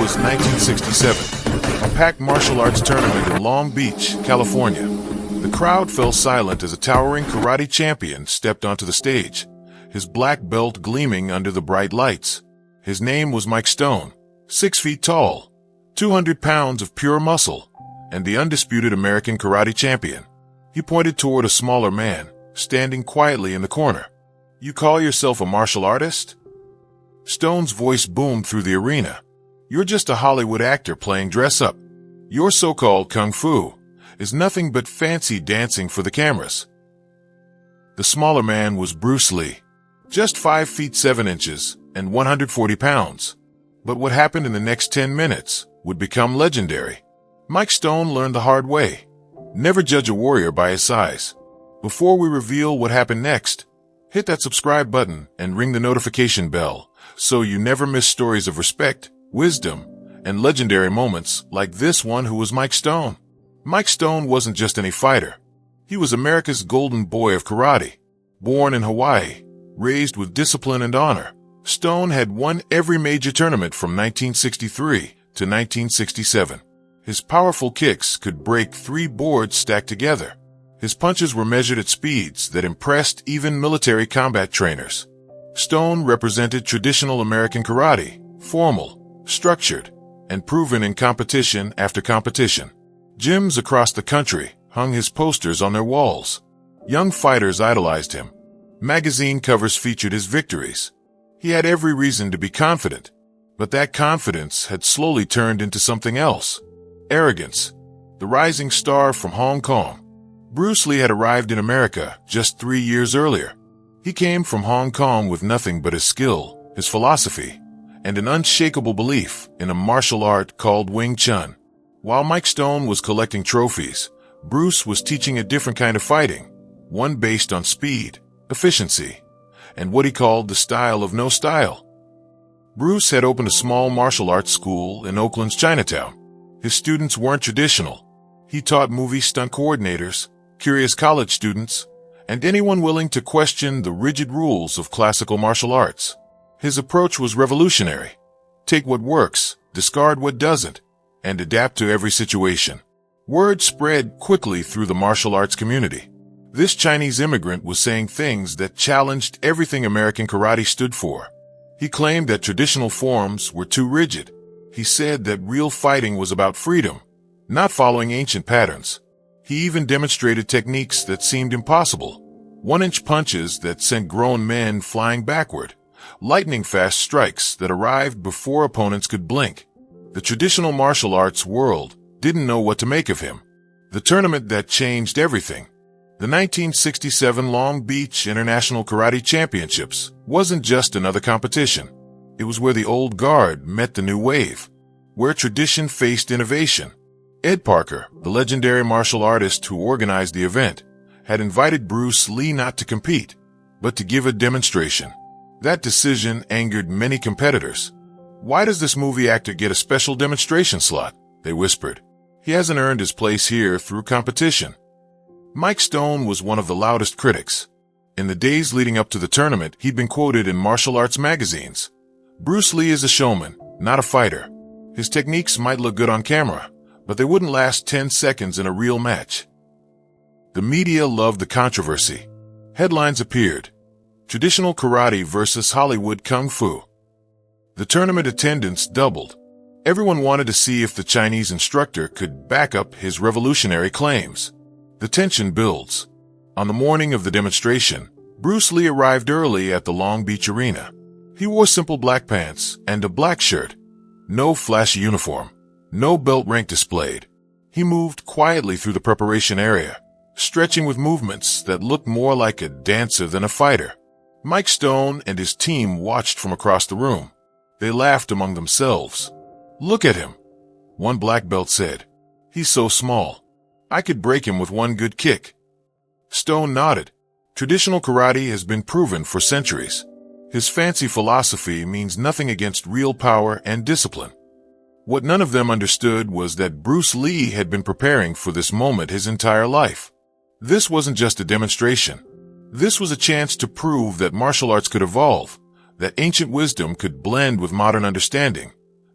was 1967, a packed martial arts tournament in Long Beach, California. The crowd fell silent as a towering karate champion stepped onto the stage, his black belt gleaming under the bright lights. His name was Mike Stone, 6 feet tall, 200 pounds of pure muscle, and the undisputed American karate champion. He pointed toward a smaller man, standing quietly in the corner. "You call yourself a martial artist?" Stone's voice boomed through the arena. "You're just a Hollywood actor playing dress-up. Your so-called kung fu is nothing but fancy dancing for the cameras." The smaller man was Bruce Lee, just 5 feet 7 inches and 140 pounds. But what happened in the next 10 minutes would become legendary. Mike Stone learned the hard way. Never judge a warrior by his size. Before we reveal what happened next, hit that subscribe button and ring the notification bell so you never miss stories of respect, wisdom, and legendary moments like this one who was Mike Stone. Mike Stone wasn't just any fighter. He was America's golden boy of karate. Born in Hawaii, raised with discipline and honor, Stone had won every major tournament from 1963 to 1967. His powerful kicks could break 3 boards stacked together. His punches were measured at speeds that impressed even military combat trainers. Stone represented traditional American karate, formal, structured, and proven in competition after competition. Gyms across the country hung his posters on their walls. Young fighters idolized him. Magazine covers featured his victories. He had every reason to be confident, but that confidence had slowly turned into something else. Arrogance. The rising star from Hong Kong, Bruce Lee had arrived in America just 3 years earlier. He came from Hong Kong with nothing but his skill, his philosophy, and an unshakable belief in a martial art called Wing Chun. While Mike Stone was collecting trophies, Bruce was teaching a different kind of fighting, one based on speed, efficiency, and what he called the style of no style. Bruce had opened a small martial arts school in Oakland's Chinatown. His students weren't traditional. He taught movie stunt coordinators, curious college students, and anyone willing to question the rigid rules of classical martial arts. His approach was revolutionary. Take what works, discard what doesn't, and adapt to every situation. Word spread quickly through the martial arts community. This Chinese immigrant was saying things that challenged everything American karate stood for. He claimed that traditional forms were too rigid. He said that real fighting was about freedom, not following ancient patterns. He even demonstrated techniques that seemed impossible. 1-inch punches that sent grown men flying backward, lightning-fast strikes that arrived before opponents could blink. The traditional martial arts world didn't know what to make of him. The tournament that changed everything, the 1967 Long Beach International Karate Championships, wasn't just another competition. It was where the old guard met the new wave, where tradition faced innovation. Ed Parker, the legendary martial artist who organized the event, had invited Bruce Lee not to compete, but to give a demonstration. That decision angered many competitors. "Why does this movie actor get a special demonstration slot?" they whispered. "He hasn't earned his place here through competition." Mike Stone was one of the loudest critics. In the days leading up to the tournament, he'd been quoted in martial arts magazines. "Bruce Lee is a showman, not a fighter. His techniques might look good on camera, but they wouldn't last 10 seconds in a real match." The media loved the controversy. Headlines appeared: "Traditional karate versus Hollywood kung fu." The tournament attendance doubled. Everyone wanted to see if the Chinese instructor could back up his revolutionary claims. The tension builds. On the morning of the demonstration, Bruce Lee arrived early at the Long Beach Arena. He wore simple black pants and a black shirt. No flashy uniform. No belt rank displayed. He moved quietly through the preparation area, stretching with movements that looked more like a dancer than a fighter. Mike Stone and his team watched from across the room. They laughed among themselves. "Look at him," one black belt said. "He's so small. I could break him with one good kick." Stone nodded. Traditional karate has been proven for centuries. His fancy philosophy means nothing against real power and discipline. What none of them understood was that Bruce Lee had been preparing for this moment his entire life. This wasn't just a demonstration. This was a chance to prove that martial arts could evolve, that ancient wisdom could blend with modern understanding,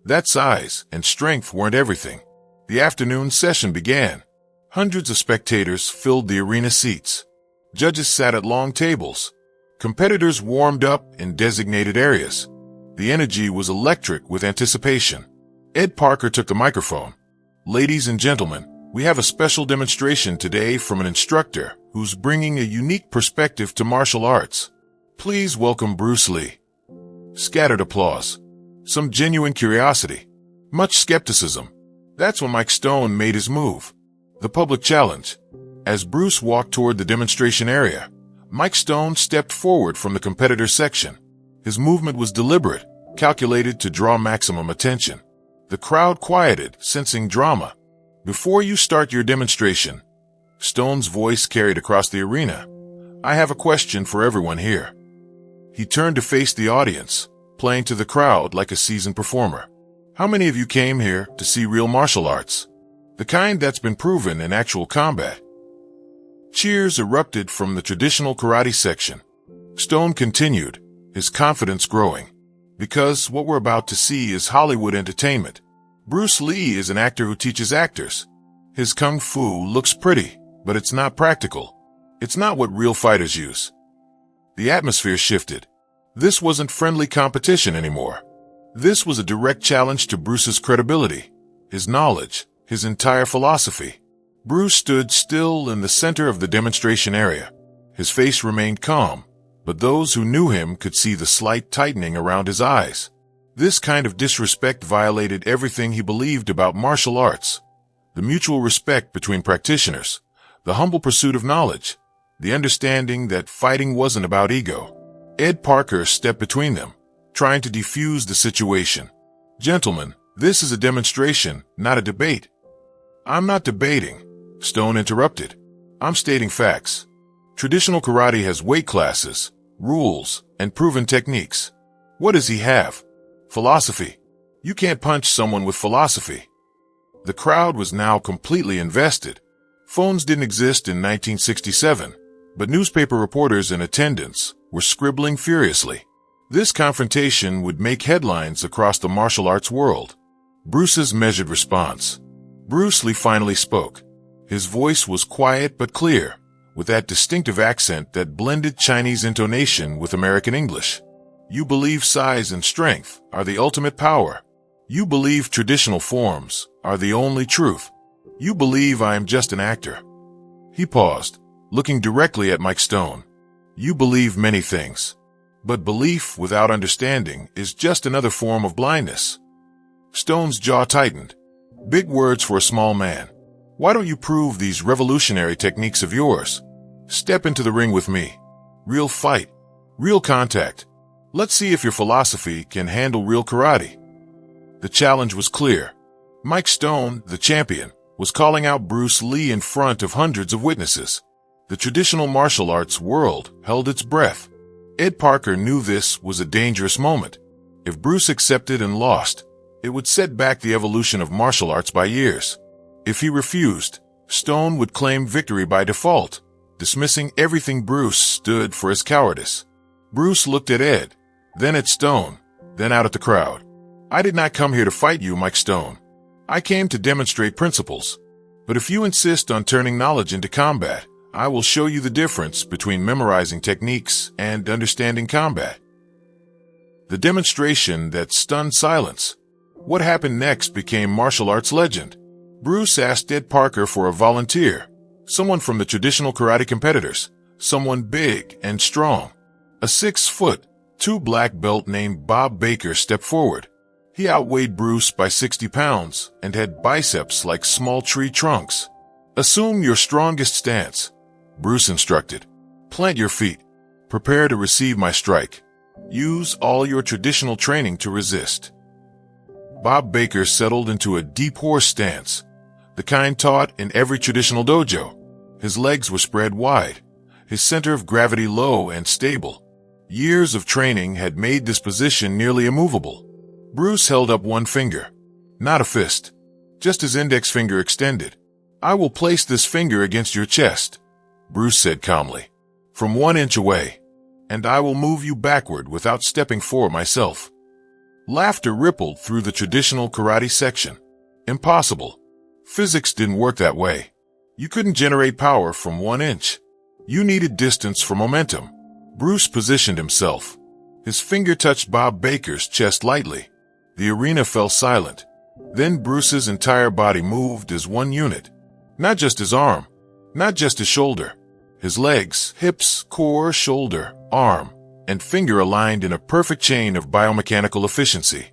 That size and strength weren't everything. The afternoon session began. Hundreds of spectators filled the arena seats. Judges sat at long tables. Competitors warmed up in designated areas. The energy was electric with anticipation. Ed Parker took the microphone. "Ladies and gentlemen, we have a special demonstration today from an instructor who's bringing a unique perspective to martial arts. Please welcome Bruce Lee." Scattered applause. Some genuine curiosity. Much skepticism. That's when Mike Stone made his move. The public challenge. As Bruce walked toward the demonstration area, Mike Stone stepped forward from the competitor section. His movement was deliberate, calculated to draw maximum attention. The crowd quieted, sensing drama. "Before you start your demonstration," Stone's voice carried across the arena, "I have a question for everyone here." He turned to face the audience, playing to the crowd like a seasoned performer. "How many of you came here to see real martial arts? The kind that's been proven in actual combat?" Cheers erupted from the traditional karate section. Stone continued, his confidence growing. "Because what we're about to see is Hollywood entertainment. Bruce Lee is an actor who teaches actors. His kung fu looks pretty, but it's not practical. It's not what real fighters use." The atmosphere shifted. This wasn't friendly competition anymore. This was a direct challenge to Bruce's credibility, his knowledge, his entire philosophy. Bruce stood still in the center of the demonstration area. His face remained calm, but those who knew him could see the slight tightening around his eyes. This kind of disrespect violated everything he believed about martial arts. The mutual respect between practitioners, the humble pursuit of knowledge, the understanding that fighting wasn't about ego. Ed Parker stepped between them, trying to defuse the situation. "Gentlemen, this is a demonstration, not a debate." "I'm not debating," Stone interrupted. "I'm stating facts. Traditional karate has weight classes, rules, and proven techniques. What does he have? Philosophy. You can't punch someone with philosophy." The crowd was now completely invested. Phones didn't exist in 1967, but newspaper reporters in attendance were scribbling furiously. This confrontation would make headlines across the martial arts world. Bruce's measured response. Bruce Lee finally spoke. His voice was quiet but clear, with that distinctive accent that blended Chinese intonation with American English. "You believe size and strength are the ultimate power. You believe traditional forms are the only truth. You believe I am just an actor." He paused, looking directly at Mike Stone. "You believe many things, but belief without understanding is just another form of blindness." Stone's jaw tightened. "Big words for a small man. Why don't you prove these revolutionary techniques of yours? Step into the ring with me. Real fight. Real contact. Let's see if your philosophy can handle real karate." The challenge was clear. Mike Stone, the champion, was calling out Bruce Lee in front of hundreds of witnesses. The traditional martial arts world held its breath. Ed Parker knew this was a dangerous moment. If Bruce accepted and lost, it would set back the evolution of martial arts by years. If he refused, Stone would claim victory by default, dismissing everything Bruce stood for as cowardice. Bruce looked at Ed, then at Stone, then out at the crowd. "I did not come here to fight you, Mike Stone. I came to demonstrate principles. But if you insist on turning knowledge into combat, I will show you the difference between memorizing techniques and understanding combat." The demonstration that stunned silence. What happened next became martial arts legend. Bruce asked Ed Parker for a volunteer, someone from the traditional karate competitors, someone big and strong. A 6'2" black belt named Bob Baker stepped forward. He outweighed Bruce by 60 pounds and had biceps like small tree trunks. "Assume your strongest stance," Bruce instructed. "Plant your feet. Prepare to receive my strike. Use all your traditional training to resist." Bob Baker settled into a deep horse stance, the kind taught in every traditional dojo. His legs were spread wide, his center of gravity low and stable. Years of training had made this position nearly immovable. Bruce held up one finger, not a fist, just his index finger extended. "I will place this finger against your chest," Bruce said calmly, "from 1 inch away, and I will move you backward without stepping forward myself." Laughter rippled through the traditional karate section. Impossible. Physics didn't work that way. You couldn't generate power from 1 inch. You needed distance for momentum. Bruce positioned himself. His finger touched Bob Baker's chest lightly. The arena fell silent. Then Bruce's entire body moved as one unit. Not just his arm, not just his shoulder. His legs, hips, core, shoulder, arm, and finger aligned in a perfect chain of biomechanical efficiency.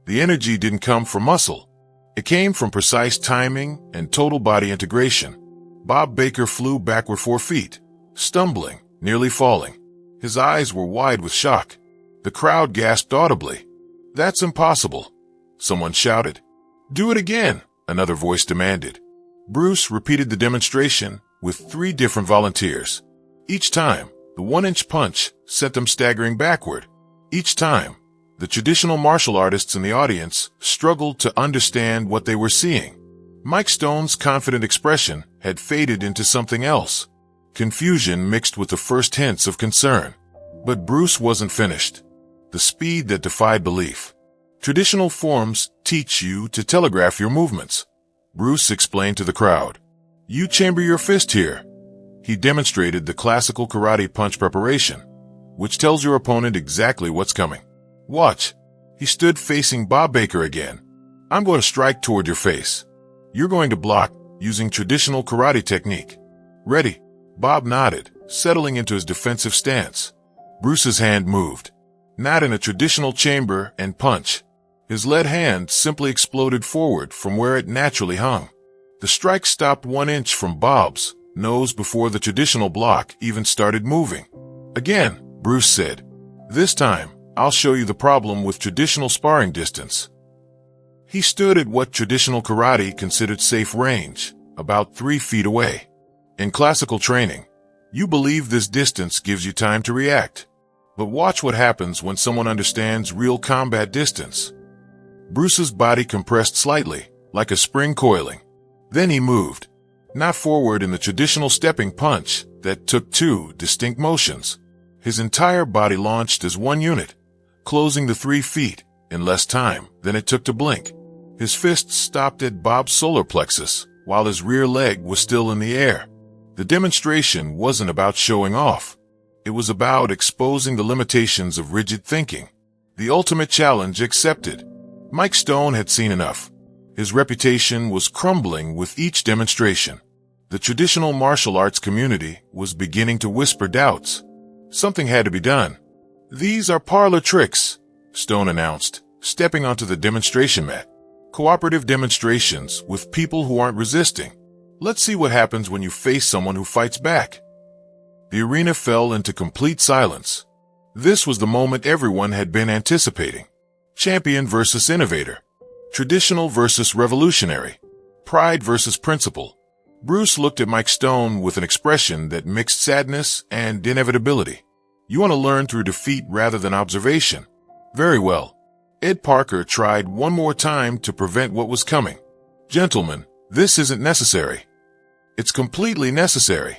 The energy didn't come from muscle. It came from precise timing and total body integration. Bob Baker flew backward 4 feet, stumbling, nearly falling. His eyes were wide with shock. The crowd gasped audibly. "That's impossible," someone shouted. "Do it again," another voice demanded. Bruce repeated the demonstration with 3 different volunteers. Each time, the 1-inch punch sent them staggering backward. Each time, the traditional martial artists in the audience struggled to understand what they were seeing. Mike Stone's confident expression had faded into something else. Confusion mixed with the first hints of concern. But Bruce wasn't finished. The speed that defied belief. Traditional forms teach you to telegraph your movements, Bruce explained to the crowd. You chamber your fist here. He demonstrated the classical karate punch preparation, which tells your opponent exactly what's coming. Watch. He stood facing Bob Baker again. I'm going to strike toward your face. You're going to block using traditional karate technique. Ready? Bob nodded, settling into his defensive stance. Bruce's hand moved. Not in a traditional chamber and punch. His lead hand simply exploded forward from where it naturally hung. The strike stopped 1 inch from Bob's nose before the traditional block even started moving. Again, Bruce said. This time, I'll show you the problem with traditional sparring distance. He stood at what traditional karate considered safe range, about 3 feet away. In classical training, you believe this distance gives you time to react. But watch what happens when someone understands real combat distance. Bruce's body compressed slightly, like a spring coiling. Then he moved, not forward in the traditional stepping punch that took 2 distinct motions. His entire body launched as one unit, closing the 3 feet in less time than it took to blink. His fist stopped at Bob's solar plexus, while his rear leg was still in the air. The demonstration wasn't about showing off. It was about exposing the limitations of rigid thinking. The ultimate challenge accepted. Mike Stone had seen enough. His reputation was crumbling with each demonstration. The traditional martial arts community was beginning to whisper doubts. Something had to be done. These are parlor tricks, Stone announced, stepping onto the demonstration mat. Cooperative demonstrations with people who aren't resisting. Let's see what happens when you face someone who fights back. The arena fell into complete silence. This was the moment everyone had been anticipating. Champion versus innovator. Traditional versus revolutionary. Pride versus principle. Bruce looked at Mike Stone with an expression that mixed sadness and inevitability. You want to learn through defeat rather than observation. Very well. Ed Parker tried one more time to prevent what was coming. Gentlemen, this isn't necessary. It's completely necessary.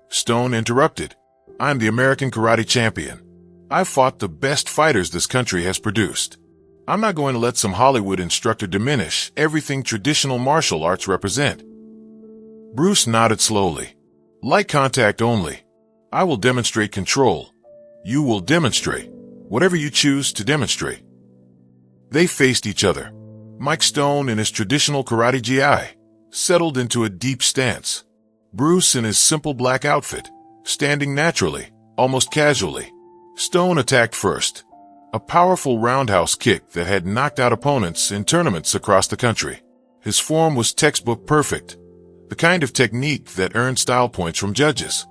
Stone interrupted. I'm the American karate champion. I've fought the best fighters this country has produced. I'm not going to let some Hollywood instructor diminish everything traditional martial arts represent. Bruce nodded slowly. Light contact only. I will demonstrate control. You will demonstrate whatever you choose to demonstrate. They faced each other. Mike Stone in his traditional karate gi settled into a deep stance. Bruce in his simple black outfit, standing naturally, almost casually. Stone attacked first. A powerful roundhouse kick that had knocked out opponents in tournaments across the country. His form was textbook perfect, the kind of technique that earned style points from judges.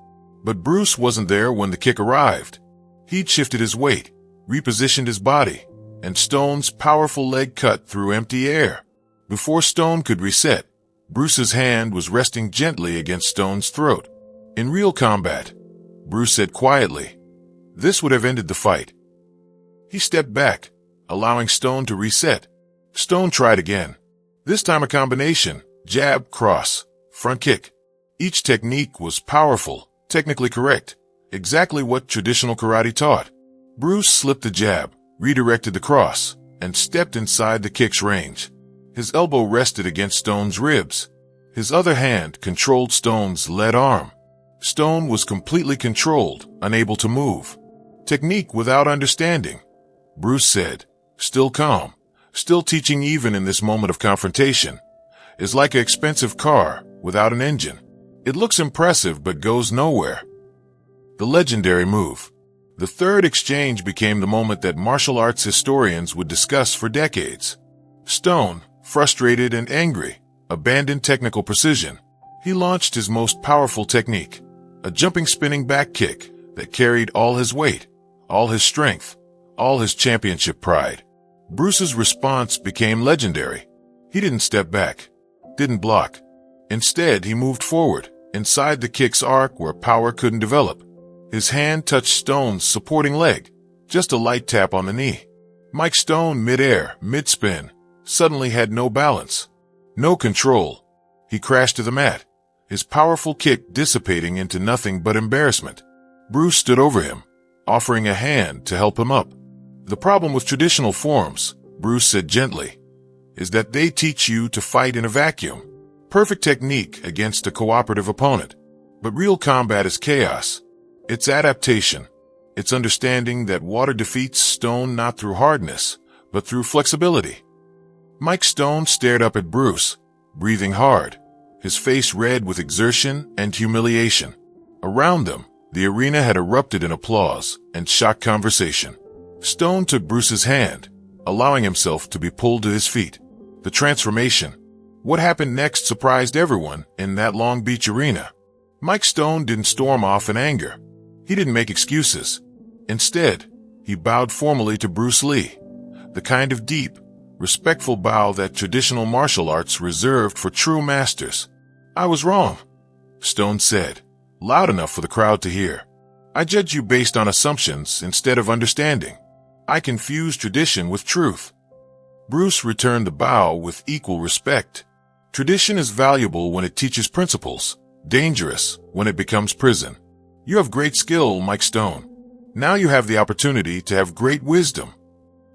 But Bruce wasn't there when the kick arrived. He'd shifted his weight, repositioned his body, and Stone's powerful leg cut through empty air. Before Stone could reset, Bruce's hand was resting gently against Stone's throat. In real combat, Bruce said quietly, this would have ended the fight. He stepped back, allowing Stone to reset. Stone tried again. This time a combination, jab, cross, front kick. Each technique was powerful, technically correct, exactly what traditional karate taught. Bruce slipped the jab, redirected the cross, and stepped inside the kick's range. His elbow rested against Stone's ribs. His other hand controlled Stone's lead arm. Stone was completely controlled, unable to move. Technique without understanding, Bruce said, still calm, still teaching even in this moment of confrontation, is like an expensive car without an engine. It looks impressive but goes nowhere. The legendary move. The third exchange became the moment that martial arts historians would discuss for decades. Stone, frustrated and angry, abandoned technical precision. He launched his most powerful technique, a jumping spinning back kick that carried all his weight, all his strength, all his championship pride. Bruce's response became legendary. He didn't step back, didn't block. Instead, he moved forward, inside the kick's arc where power couldn't develop. His hand touched Stone's supporting leg, just a light tap on the knee. Mike Stone, mid-air, mid-spin, suddenly had no balance, no control. He crashed to the mat, his powerful kick dissipating into nothing but embarrassment. Bruce stood over him, offering a hand to help him up. The problem with traditional forms, Bruce said gently, is that they teach you to fight in a vacuum. Perfect technique against a cooperative opponent. But real combat is chaos. It's adaptation. It's understanding that water defeats stone not through hardness, but through flexibility. Mike Stone stared up at Bruce, breathing hard, his face red with exertion and humiliation. Around them, the arena had erupted in applause and shocked conversation. Stone took Bruce's hand, allowing himself to be pulled to his feet. The transformation. What happened next surprised everyone in that Long Beach arena. Mike Stone didn't storm off in anger. He didn't make excuses. Instead, he bowed formally to Bruce Lee, the kind of deep, respectful bow that traditional martial arts reserved for true masters. "I was wrong," Stone said, loud enough for the crowd to hear. "I judge you based on assumptions instead of understanding. I confused tradition with truth." Bruce returned the bow with equal respect. Tradition is valuable when it teaches principles, dangerous when it becomes prison. You have great skill, Mike Stone. Now you have the opportunity to have great wisdom.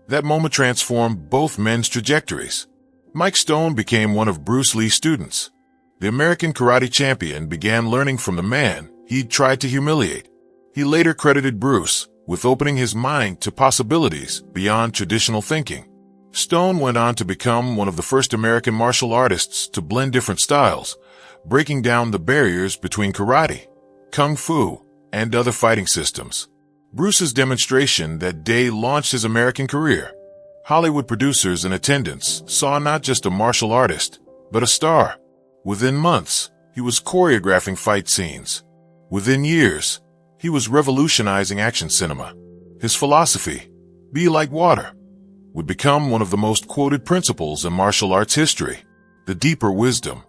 That moment transformed both men's trajectories. Mike Stone became one of Bruce Lee's students. The American karate champion began learning from the man he'd tried to humiliate. He later credited Bruce with opening his mind to possibilities beyond traditional thinking. Stone went on to become one of the first American martial artists to blend different styles, breaking down the barriers between karate, kung fu, and other fighting systems. Bruce's demonstration that day launched his American career. Hollywood producers in attendance saw not just a martial artist, but a star. Within months, he was choreographing fight scenes. Within years, he was revolutionizing action cinema. His philosophy, "Be like water," would become one of the most quoted principles in martial arts history. The deeper wisdom.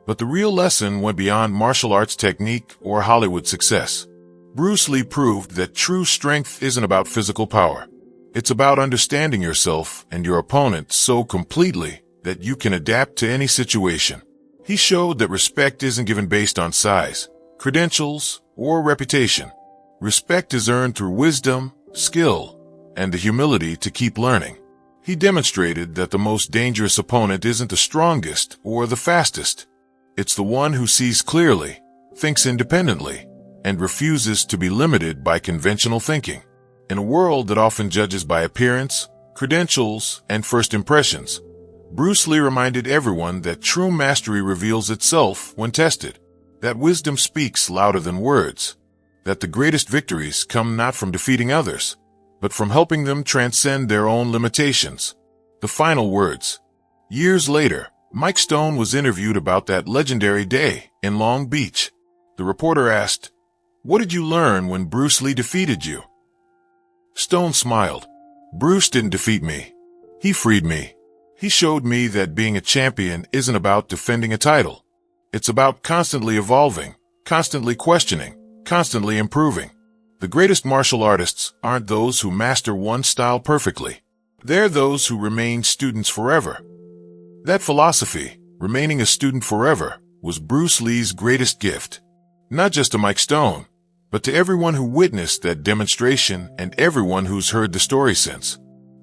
But the real lesson went beyond martial arts technique or Hollywood success. Bruce Lee proved that true strength isn't about physical power. It's about understanding yourself and your opponent so completely that you can adapt to any situation. He showed that respect isn't given based on size, credentials, or reputation. Respect is earned through wisdom, skill, and the humility to keep learning. He demonstrated that the most dangerous opponent isn't the strongest or the fastest. It's the one who sees clearly, thinks independently, and refuses to be limited by conventional thinking. In a world that often judges by appearance, credentials, and first impressions, Bruce Lee reminded everyone that true mastery reveals itself when tested, that wisdom speaks louder than words, that the greatest victories come not from defeating others, but from helping them transcend their own limitations. The final words. Years later, Mike Stone was interviewed about that legendary day in Long Beach. The reporter asked, "What did you learn when Bruce Lee defeated you?" Stone smiled. "Bruce didn't defeat me. He freed me. He showed me that being a champion isn't about defending a title. It's about constantly evolving, constantly questioning, constantly improving. The greatest martial artists aren't those who master one style perfectly. They're those who remain students forever." That philosophy, remaining a student forever, was Bruce Lee's greatest gift. Not just to Mike Stone, but to everyone who witnessed that demonstration and everyone who's heard the story since.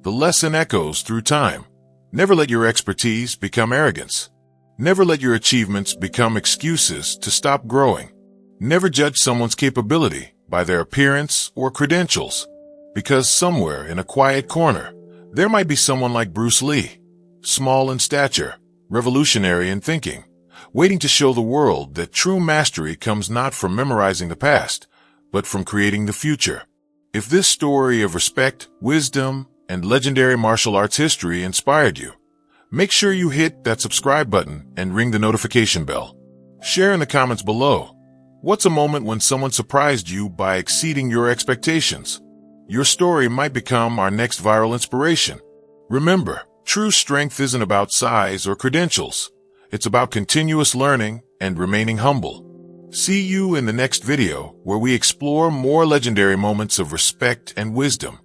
The lesson echoes through time. Never let your expertise become arrogance. Never let your achievements become excuses to stop growing. Never judge someone's capability by their appearance or credentials, because somewhere in a quiet corner, there might be someone like Bruce Lee, small in stature, revolutionary in thinking, waiting to show the world that true mastery comes not from memorizing the past, but from creating the future. If this story of respect, wisdom, and legendary martial arts history inspired you, make sure you hit that subscribe button and ring the notification bell. Share in the comments below. What's a moment when someone surprised you by exceeding your expectations? Your story might become our next viral inspiration. Remember, true strength isn't about size or credentials. It's about continuous learning and remaining humble. See you in the next video where we explore more legendary moments of respect and wisdom.